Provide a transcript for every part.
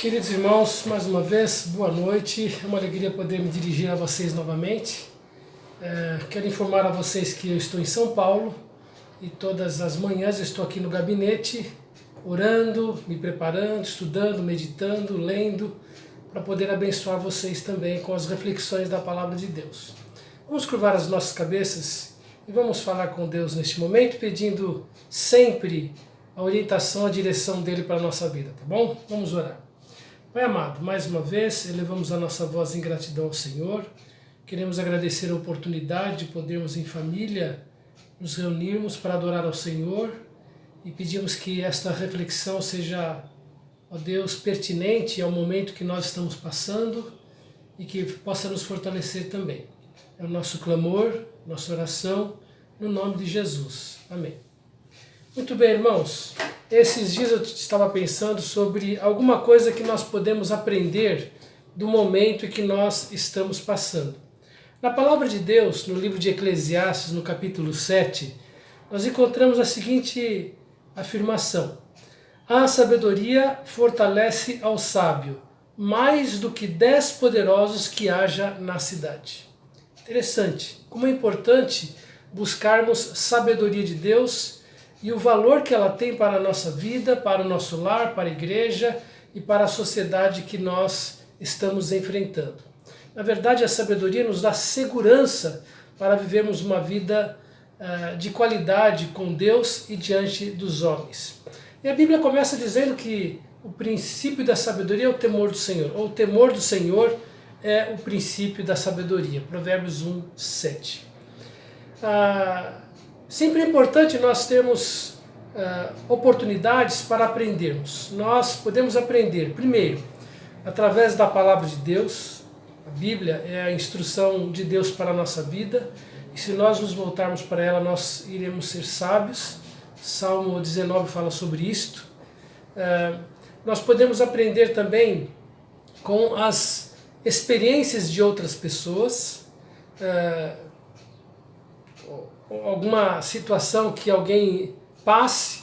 Queridos irmãos, mais uma vez, boa noite. É uma alegria poder me dirigir a vocês novamente. Quero informar a vocês que eu estou em São Paulo e todas as manhãs estou aqui no gabinete, orando, me preparando, estudando, meditando, lendo, para poder abençoar vocês também com as reflexões da Palavra de Deus. Vamos curvar as nossas cabeças e vamos falar com Deus neste momento, pedindo sempre a orientação, a direção dele para a nossa vida, tá bom? Vamos orar. Pai amado, mais uma vez elevamos a nossa voz em gratidão ao Senhor. Queremos agradecer a oportunidade de podermos em família nos reunirmos para adorar ao Senhor e pedimos que esta reflexão seja, ó Deus, pertinente ao momento que nós estamos passando e que possa nos fortalecer também. É o nosso clamor, nossa oração, no nome de Jesus. Amém. Muito bem, irmãos. Esses dias eu estava pensando sobre alguma coisa que nós podemos aprender do momento em que nós estamos passando. Na palavra de Deus, no livro de Eclesiastes, no capítulo 7, nós encontramos a seguinte afirmação: a sabedoria fortalece ao sábio, mais do que 10 poderosos que haja na cidade. Interessante, como é importante buscarmos sabedoria de Deus e o valor que ela tem para a nossa vida, para o nosso lar, para a igreja e para a sociedade que nós estamos enfrentando. Na verdade, a sabedoria nos dá segurança para vivermos uma vida de qualidade com Deus e diante dos homens. E a Bíblia começa dizendo que o princípio da sabedoria é o temor do Senhor, ou o temor do Senhor é o princípio da sabedoria. Provérbios 1, 7. Sempre é importante nós termos oportunidades para aprendermos. Nós podemos aprender, primeiro, através da palavra de Deus. A Bíblia é a instrução de Deus para a nossa vida, e se nós nos voltarmos para ela, nós iremos ser sábios. Salmo 19 fala sobre isto. Nós podemos aprender também com as experiências de outras pessoas, alguma situação que alguém passe,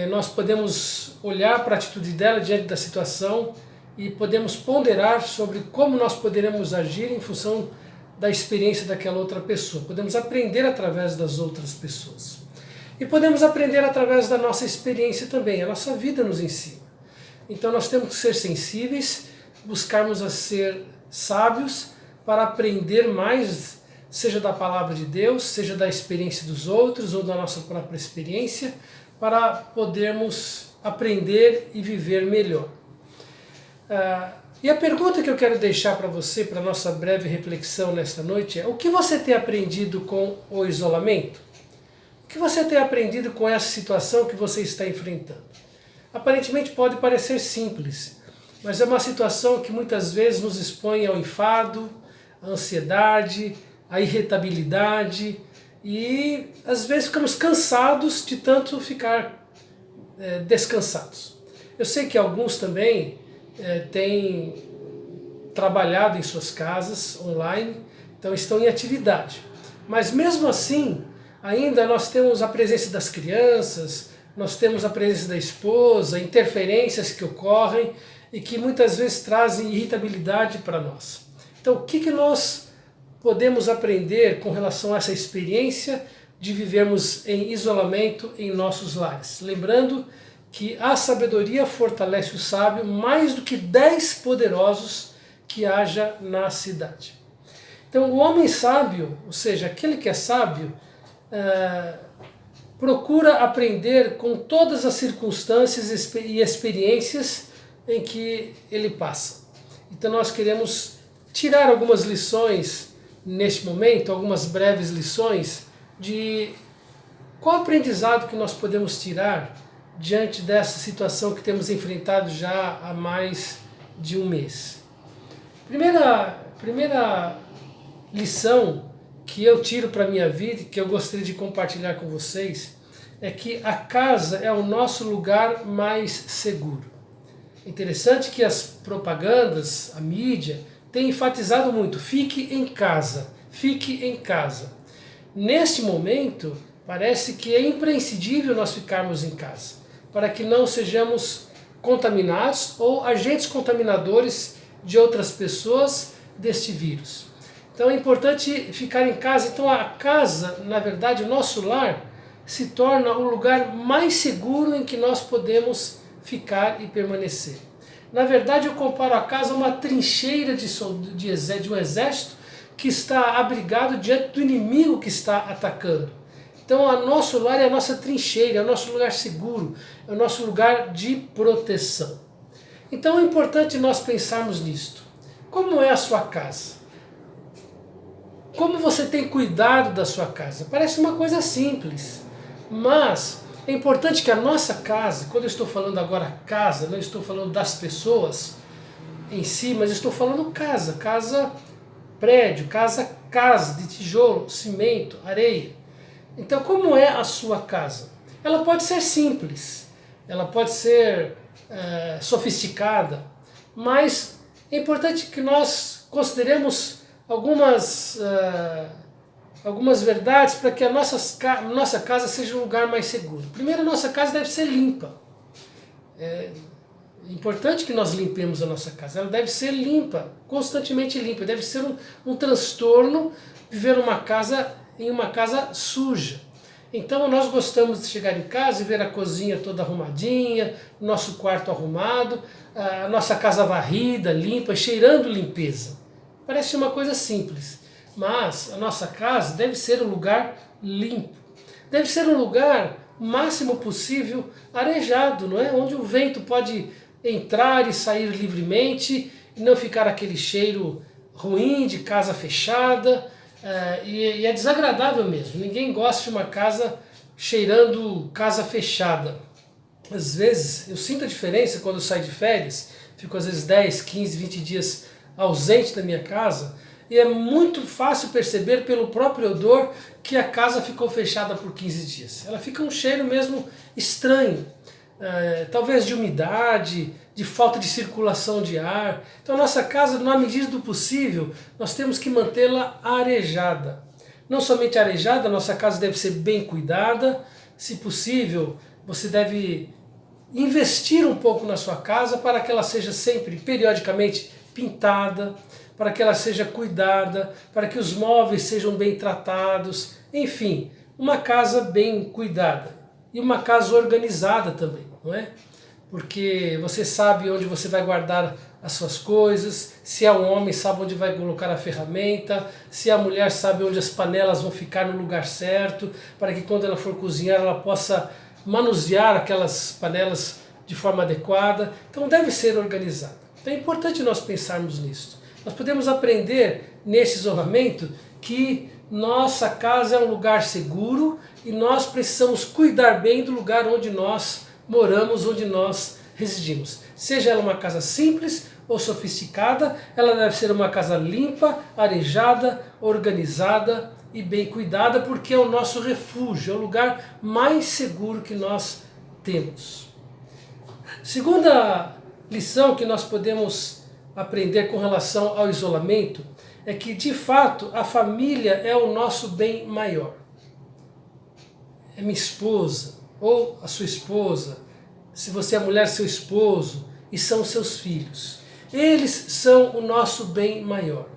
nós podemos olhar para a atitude dela diante da situação e podemos ponderar sobre como nós poderemos agir em função da experiência daquela outra pessoa. Podemos aprender através das outras pessoas. E podemos aprender através da nossa experiência também. A nossa vida nos ensina. Então nós temos que ser sensíveis, buscarmos a ser sábios para aprender mais, seja da palavra de Deus, seja da experiência dos outros ou da nossa própria experiência, para podermos aprender e viver melhor. E a pergunta que eu quero deixar para você, para a nossa breve reflexão nesta noite é: o que você tem aprendido com o isolamento? O que você tem aprendido com essa situação que você está enfrentando? Aparentemente pode parecer simples, mas é uma situação que muitas vezes nos expõe ao enfado, à ansiedade, à irritabilidade, e às vezes ficamos cansados de tanto ficar descansados. Eu sei que alguns também têm trabalhado em suas casas online, então estão em atividade. Mas mesmo assim, ainda nós temos a presença das crianças, nós temos a presença da esposa, interferências que ocorrem e que muitas vezes trazem irritabilidade para nós. Então o que nós podemos aprender com relação a essa experiência de vivermos em isolamento em nossos lares? Lembrando que a sabedoria fortalece o sábio mais do que 10 poderosos que haja na cidade. Então o homem sábio, ou seja, aquele que é sábio, procura aprender com todas as circunstâncias e experiências em que ele passa. Então nós queremos tirar algumas lições neste momento, algumas breves lições de qual aprendizado que nós podemos tirar diante dessa situação que temos enfrentado já há mais de um mês. Primeira lição que eu tiro para a minha vida e que eu gostaria de compartilhar com vocês é que a casa é o nosso lugar mais seguro. É interessante que as propagandas, a mídia, tem enfatizado muito: fique em casa, fique em casa. Neste momento, parece que é imprescindível nós ficarmos em casa, para que não sejamos contaminados ou agentes contaminadores de outras pessoas deste vírus. Então é importante ficar em casa. Então a casa, na verdade, o nosso lar, se torna o lugar mais seguro em que nós podemos ficar e permanecer. Na verdade, eu comparo a casa a uma trincheira de um exército que está abrigado diante do inimigo que está atacando. Então, o nosso lar é a nossa trincheira, é o nosso lugar seguro, é o nosso lugar de proteção. Então, é importante nós pensarmos nisto. Como é a sua casa? Como você tem cuidado da sua casa? Parece uma coisa simples, mas é importante que a nossa casa, quando eu estou falando agora casa, não estou falando das pessoas em si, mas estou falando casa, prédio, casa de tijolo, cimento, areia. Então, como é a sua casa? Ela pode ser simples, ela pode ser sofisticada, mas é importante que nós consideremos algumas verdades para que a nossa casa seja um lugar mais seguro. Primeiro, a nossa casa deve ser limpa. É importante que nós limpemos a nossa casa. Ela deve ser limpa, constantemente limpa. Deve ser um transtorno viver em uma casa suja. Então nós gostamos de chegar em casa e ver a cozinha toda arrumadinha, nosso quarto arrumado, a nossa casa varrida, limpa, cheirando limpeza. Parece uma coisa simples, mas a nossa casa deve ser um lugar limpo. Deve ser um lugar, o máximo possível, arejado, não é? Onde o vento pode entrar e sair livremente, e não ficar aquele cheiro ruim de casa fechada, e é desagradável mesmo. Ninguém gosta de uma casa cheirando casa fechada. Às vezes eu sinto a diferença quando eu saio de férias, fico às vezes 10, 15, 20 dias ausente da minha casa, e é muito fácil perceber pelo próprio odor que a casa ficou fechada por 15 dias. Ela fica um cheiro mesmo estranho, talvez de umidade, de falta de circulação de ar. Então a nossa casa, na medida do possível, nós temos que mantê-la arejada. Não somente arejada, a nossa casa deve ser bem cuidada. Se possível, você deve investir um pouco na sua casa para que ela seja sempre, periodicamente, pintada, para que ela seja cuidada, para que os móveis sejam bem tratados, enfim, uma casa bem cuidada e uma casa organizada também, não é? Porque você sabe onde você vai guardar as suas coisas, se é um homem sabe onde vai colocar a ferramenta, se a mulher sabe onde as panelas vão ficar no lugar certo, para que quando ela for cozinhar ela possa manusear aquelas panelas de forma adequada. Então deve ser organizada. Então é importante nós pensarmos nisso. Nós podemos aprender nesse isolamento que nossa casa é um lugar seguro e nós precisamos cuidar bem do lugar onde nós moramos, onde nós residimos. Seja ela uma casa simples ou sofisticada, ela deve ser uma casa limpa, arejada, organizada e bem cuidada, porque é o nosso refúgio, é o lugar mais seguro que nós temos. Segunda lição que nós podemos aprender com relação ao isolamento é que, de fato, a família é o nosso bem maior. É minha esposa, ou a sua esposa, se você é mulher, seu esposo, e são seus filhos. Eles são o nosso bem maior.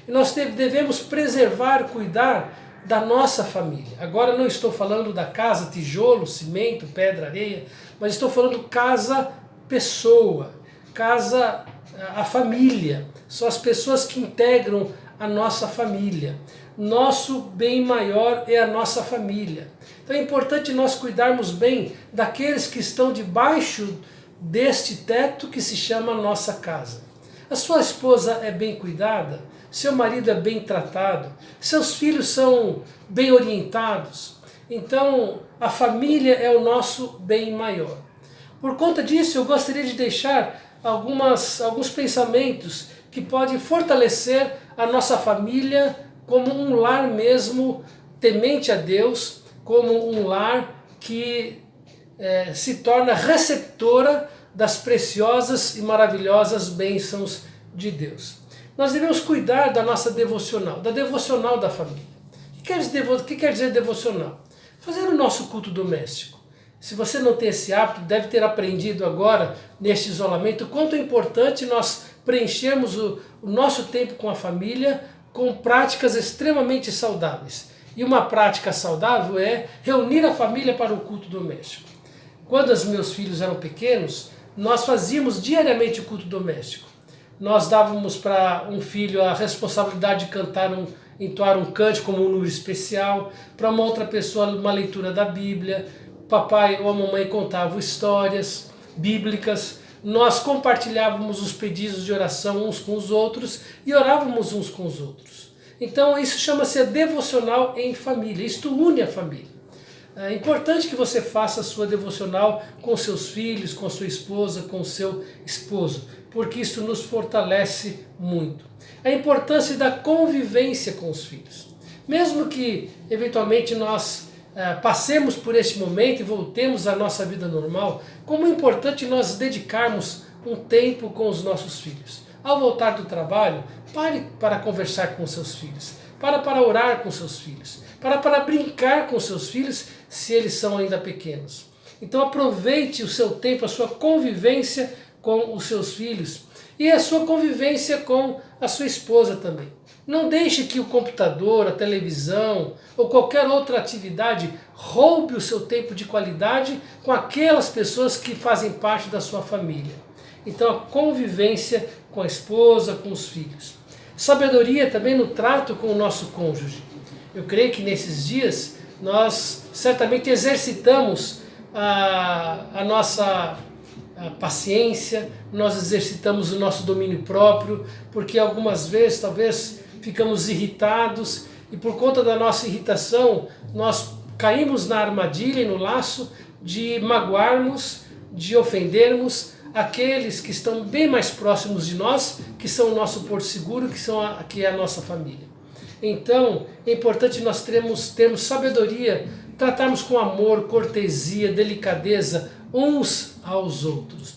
E nós devemos preservar, cuidar da nossa família. Agora não estou falando da casa, tijolo, cimento, pedra, areia, mas estou falando casa, pessoa, casa, a família. São as pessoas que integram a nossa família. Nosso bem maior é a nossa família. Então é importante nós cuidarmos bem daqueles que estão debaixo deste teto que se chama nossa casa. A sua esposa é bem cuidada? Seu marido é bem tratado? Seus filhos são bem orientados? Então a família é o nosso bem maior. Por conta disso eu gostaria de deixar alguns pensamentos que podem fortalecer a nossa família como um lar mesmo temente a Deus, como um lar que se torna receptora das preciosas e maravilhosas bênçãos de Deus. Nós devemos cuidar da nossa devocional, da devocional da família. O que quer dizer devocional? Fazer o nosso culto doméstico. Se você não tem esse hábito, deve ter aprendido agora, neste isolamento, o quanto é importante nós preenchermos o nosso tempo com a família com práticas extremamente saudáveis. E uma prática saudável é reunir a família para o culto doméstico. Quando os meus filhos eram pequenos, nós fazíamos diariamente o culto doméstico. Nós dávamos para um filho a responsabilidade de entoar um cântico como um número especial, para uma outra pessoa uma leitura da Bíblia, o papai ou a mamãe contavam histórias bíblicas, nós compartilhávamos os pedidos de oração uns com os outros e orávamos uns com os outros. Então isso chama-se devocional em família, isto une a família. É importante que você faça a sua devocional com seus filhos, com sua esposa, com seu esposo, porque isso nos fortalece muito. A importância da convivência com os filhos. Mesmo que eventualmente nós passemos por este momento e voltemos à nossa vida normal, como é importante nós dedicarmos um tempo com os nossos filhos. Ao voltar do trabalho, pare para conversar com seus filhos, para orar com seus filhos, para brincar com seus filhos, se eles são ainda pequenos. Então aproveite o seu tempo, a sua convivência com os seus filhos e a sua convivência com a sua esposa também. Não deixe que o computador, a televisão ou qualquer outra atividade roube o seu tempo de qualidade com aquelas pessoas que fazem parte da sua família. Então a convivência com a esposa, com os filhos. Sabedoria também no trato com o nosso cônjuge. Eu creio que nesses dias nós certamente exercitamos a nossa paciência, nós exercitamos o nosso domínio próprio, porque algumas vezes talvez ficamos irritados e por conta da nossa irritação nós caímos na armadilha e no laço de magoarmos, de ofendermos aqueles que estão bem mais próximos de nós, que são o nosso porto seguro, que é a nossa família. Então é importante nós termos sabedoria, tratarmos com amor, cortesia, delicadeza uns aos outros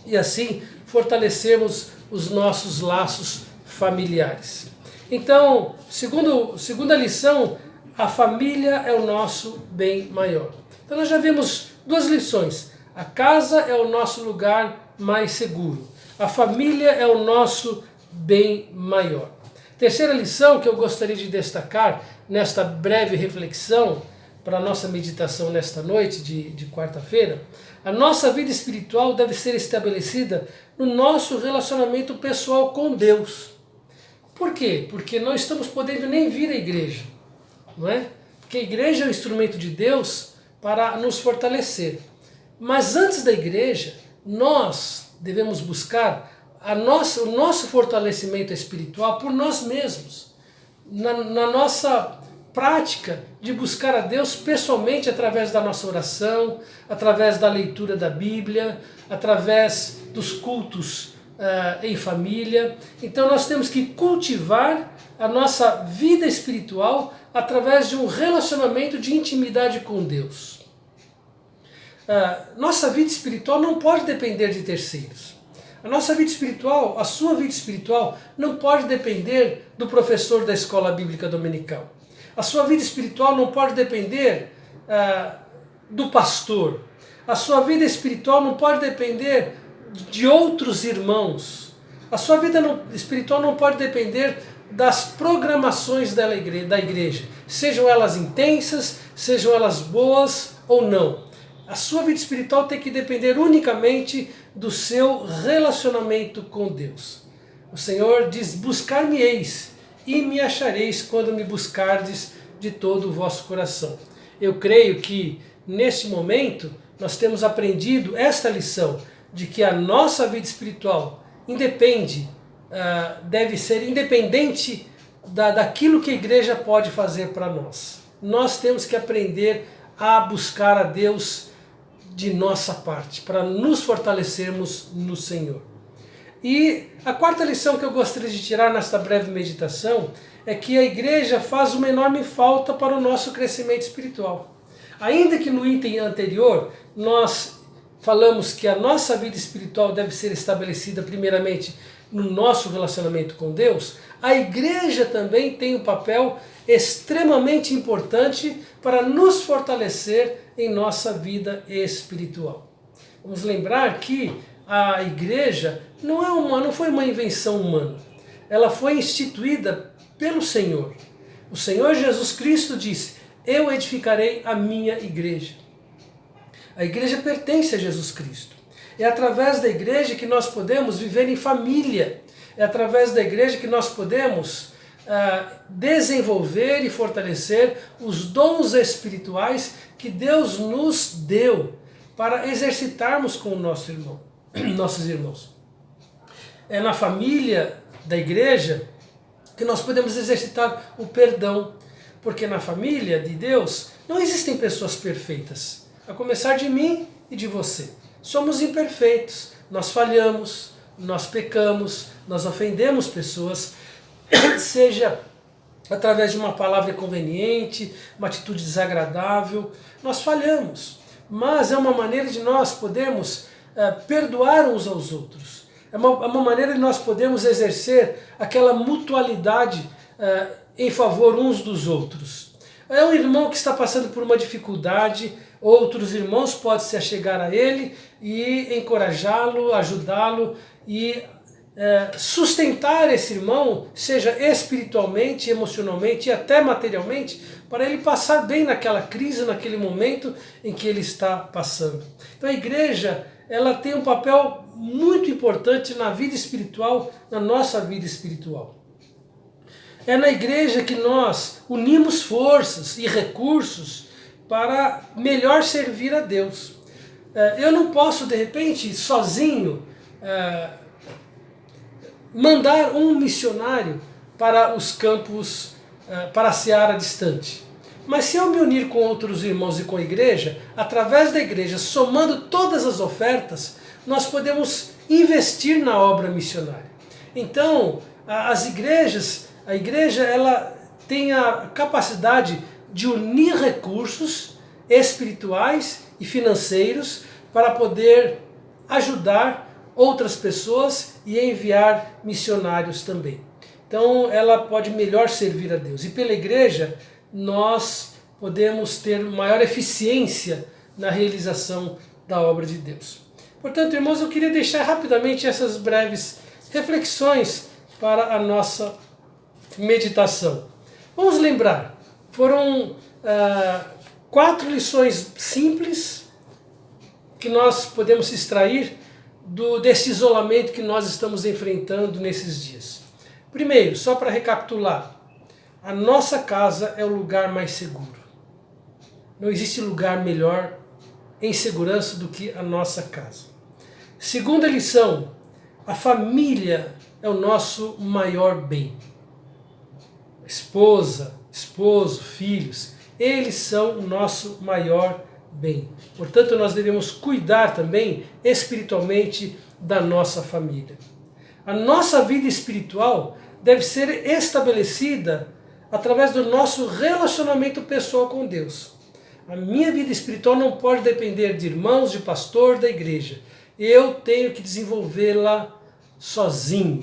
e assim fortalecermos os nossos laços familiares. Então, segunda lição, a família é o nosso bem maior. Então nós já vimos duas lições. A casa é o nosso lugar mais seguro. A família é o nosso bem maior. Terceira lição que eu gostaria de destacar nesta breve reflexão para a nossa meditação nesta noite de quarta-feira, a nossa vida espiritual deve ser estabelecida no nosso relacionamento pessoal com Deus. Por quê? Porque não estamos podendo nem vir à igreja, não é? Porque a igreja é o instrumento de Deus para nos fortalecer. Mas antes da igreja, nós devemos buscar o nosso fortalecimento espiritual por nós mesmos, na nossa prática de buscar a Deus pessoalmente através da nossa oração, através da leitura da Bíblia, através dos cultos em família. Então nós temos que cultivar a nossa vida espiritual através de um relacionamento de intimidade com Deus. Nossa vida espiritual não pode depender de terceiros. A nossa vida espiritual, a sua vida espiritual, não pode depender do professor da escola bíblica dominical. A sua vida espiritual não pode depender do pastor. A sua vida espiritual não pode depender de outros irmãos. A sua vida espiritual não pode depender das programações da igreja, sejam elas intensas, sejam elas boas ou não. A sua vida espiritual tem que depender unicamente do seu relacionamento com Deus. O Senhor diz: buscar-me-eis e me achareis quando me buscardes de todo o vosso coração. Eu creio que neste momento nós temos aprendido esta lição de que a nossa vida espiritual deve ser independente daquilo que a igreja pode fazer para nós. Nós temos que aprender a buscar a Deus de nossa parte, para nos fortalecermos no Senhor. E a quarta lição que eu gostaria de tirar nesta breve meditação é que a igreja faz uma enorme falta para o nosso crescimento espiritual. Ainda que no item anterior nós falamos que a nossa vida espiritual deve ser estabelecida primeiramente no nosso relacionamento com Deus, a igreja também tem um papel extremamente importante para nos fortalecer em nossa vida espiritual. Vamos lembrar que a igreja não foi uma invenção humana, ela foi instituída pelo Senhor. O Senhor Jesus Cristo disse: eu edificarei a minha igreja. A igreja pertence a Jesus Cristo. É através da igreja que nós podemos viver em família. É através da igreja que nós podemos desenvolver e fortalecer os dons espirituais que Deus nos deu para exercitarmos com o nossos irmãos. É na família da igreja que nós podemos exercitar o perdão, porque na família de Deus não existem pessoas perfeitas, a começar de mim e de você. Somos imperfeitos, nós falhamos, nós pecamos, nós ofendemos pessoas, seja através de uma palavra inconveniente, uma atitude desagradável, nós falhamos. Mas é uma maneira de nós podermos perdoar uns aos outros. É uma maneira de nós podermos exercer aquela mutualidade em favor uns dos outros. É um irmão que está passando por uma dificuldade, outros irmãos podem se achegar a ele e encorajá-lo, ajudá-lo e sustentar esse irmão, seja espiritualmente, emocionalmente e até materialmente, para ele passar bem naquela crise, naquele momento em que ele está passando. Então a igreja, ela tem um papel muito importante na vida espiritual, na nossa vida espiritual. É na igreja que nós unimos forças e recursos para melhor servir a Deus. Eu não posso, de repente, sozinho, mandar um missionário para os campos, para a seara distante. Mas se eu me unir com outros irmãos e com a igreja, através da igreja, somando todas as ofertas, nós podemos investir na obra missionária. Então, a igreja ela tem a capacidade de unir recursos espirituais e financeiros para poder ajudar outras pessoas e enviar missionários também. Então ela pode melhor servir a Deus. E pela igreja nós podemos ter maior eficiência na realização da obra de Deus. Portanto, irmãos, eu queria deixar rapidamente essas breves reflexões para a nossa meditação. Vamos lembrar, foram 4 lições simples que nós podemos extrair desse isolamento que nós estamos enfrentando nesses dias. Primeiro, só para recapitular, a nossa casa é o lugar mais seguro. Não existe lugar melhor em segurança do que a nossa casa. Segunda lição, a família é o nosso maior bem. Esposa, esposo, filhos, eles são o nosso maior bem. Portanto, nós devemos cuidar também espiritualmente da nossa família. A nossa vida espiritual deve ser estabelecida através do nosso relacionamento pessoal com Deus. A minha vida espiritual não pode depender de irmãos, de pastor, da igreja. Eu tenho que desenvolvê-la sozinho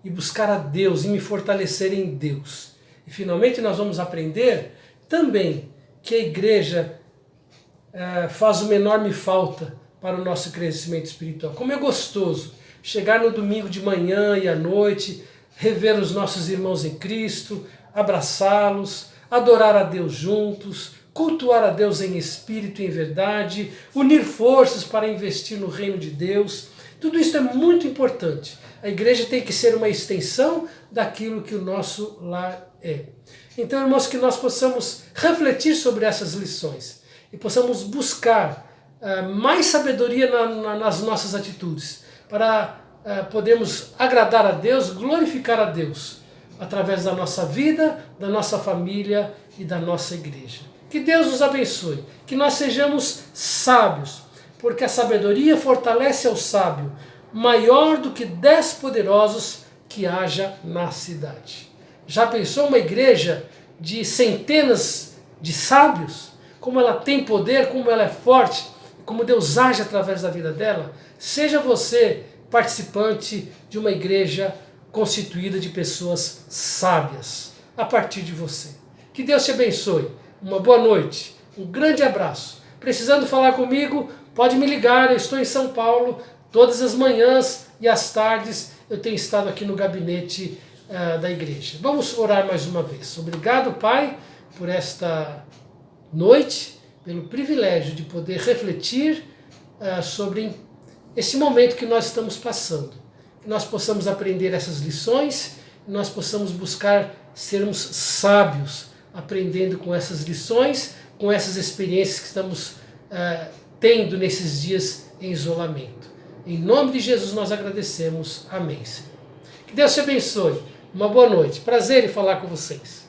e buscar a Deus e me fortalecer em Deus. E finalmente nós vamos aprender também que a igreja faz uma enorme falta para o nosso crescimento espiritual. Como é gostoso chegar no domingo de manhã e à noite, rever os nossos irmãos em Cristo, abraçá-los, adorar a Deus juntos, cultuar a Deus em espírito e em verdade, unir forças para investir no reino de Deus. Tudo isso é muito importante. A igreja tem que ser uma extensão daquilo que o nosso lar é. Então, irmãos, que nós possamos refletir sobre essas lições e possamos buscar mais sabedoria nas nossas atitudes, para podermos agradar a Deus, glorificar a Deus, através da nossa vida, da nossa família e da nossa igreja. Que Deus nos abençoe, que nós sejamos sábios, porque a sabedoria fortalece ao sábio, maior do que 10 poderosos que haja na cidade. Já pensou uma igreja de centenas de sábios? Como ela tem poder, como ela é forte, como Deus age através da vida dela, seja você participante de uma igreja constituída de pessoas sábias, a partir de você. Que Deus te abençoe, uma boa noite, um grande abraço. Precisando falar comigo, pode me ligar, eu estou em São Paulo, todas as manhãs e as tardes eu tenho estado aqui no gabinete da igreja. Vamos orar mais uma vez. Obrigado, Pai, por esta noite, pelo privilégio de poder refletir sobre esse momento que nós estamos passando. Que nós possamos aprender essas lições, que nós possamos buscar sermos sábios, aprendendo com essas lições, com essas experiências que estamos tendo nesses dias em isolamento. Em nome de Jesus nós agradecemos. Amém, Senhor. Que Deus te abençoe. Uma boa noite. Prazer em falar com vocês.